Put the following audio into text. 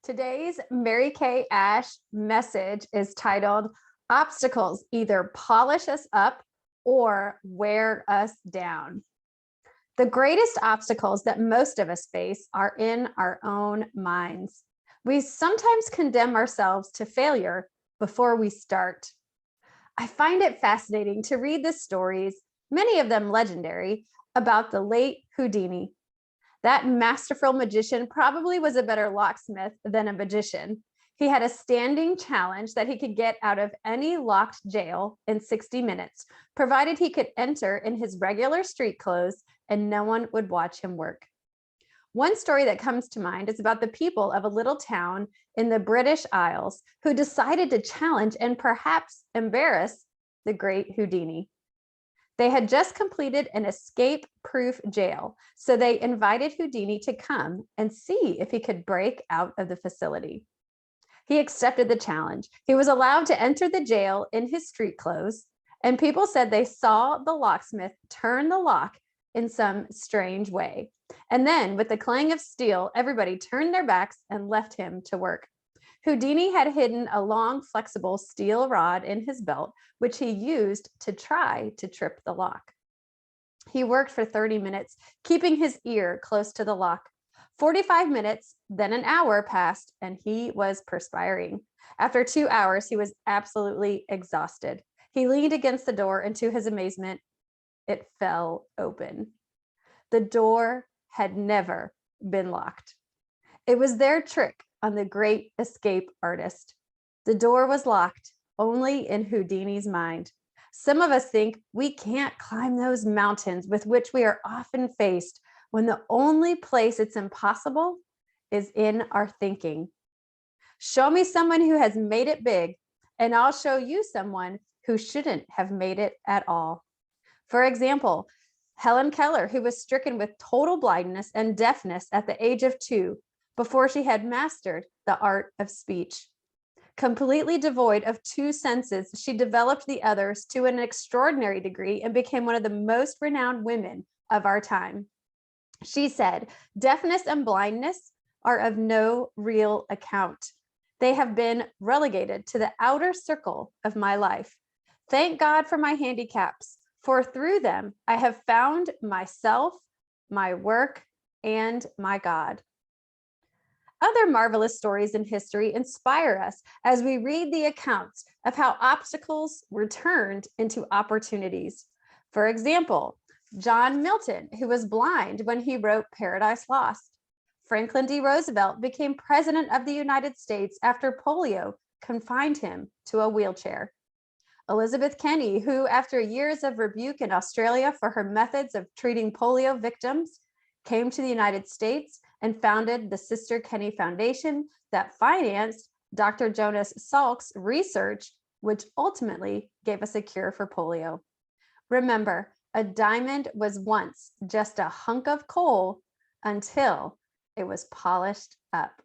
Today's Mary Kay Ash message is titled Obstacles Either Polish Us Up or Wear Us Down. The greatest obstacles that most of us face are in our own minds. We sometimes condemn ourselves to failure before we start. I find it fascinating to read the stories, many of them legendary, about the late Houdini. That masterful magician probably was a better locksmith than a magician. He had a standing challenge that he could get out of any locked jail in 60 minutes, provided he could enter in his regular street clothes and no one would watch him work. One story that comes to mind is about the people of a little town in the British Isles who decided to challenge and perhaps embarrass the great Houdini. They had just completed an escape-proof jail, so they invited Houdini to come and see if he could break out of the facility. He accepted the challenge. He was allowed to enter the jail in his street clothes, and people said they saw the locksmith turn the lock in some strange way. And then, with the clang of steel, everybody turned their backs and left him to work. Houdini had hidden a long, flexible steel rod in his belt, which he used to try to trip the lock. He worked for 30 minutes, keeping his ear close to the lock. 45 minutes, then an hour passed, and he was perspiring. After 2 hours, he was absolutely exhausted. He leaned against the door, and to his amazement, it fell open. The door had never been locked. It was their trick on the great escape artist. The door was locked only in Houdini's mind. Some of us think we can't climb those mountains with which we are often faced when the only place it's impossible is in our thinking. Show me someone who has made it big, and I'll show you someone who shouldn't have made it at all. For example, Helen Keller, who was stricken with total blindness and deafness at the age of 2, before she had mastered the art of speech. Completely devoid of 2 senses, she developed the others to an extraordinary degree and became one of the most renowned women of our time. She said, "Deafness and blindness are of no real account. They have been relegated to the outer circle of my life. Thank God for my handicaps, for through them I have found myself, my work, and my God." Other marvelous stories in history inspire us as we read the accounts of how obstacles were turned into opportunities. For example, John Milton, who was blind when he wrote Paradise Lost. Franklin D. Roosevelt became president of the United States after polio confined him to a wheelchair. Elizabeth Kenny, who after years of rebuke in Australia for her methods of treating polio victims, came to the United States and founded the Sister Kenny Foundation that financed Dr. Jonas Salk's research, which ultimately gave us a cure for polio. Remember, a diamond was once just a hunk of coal until it was polished up.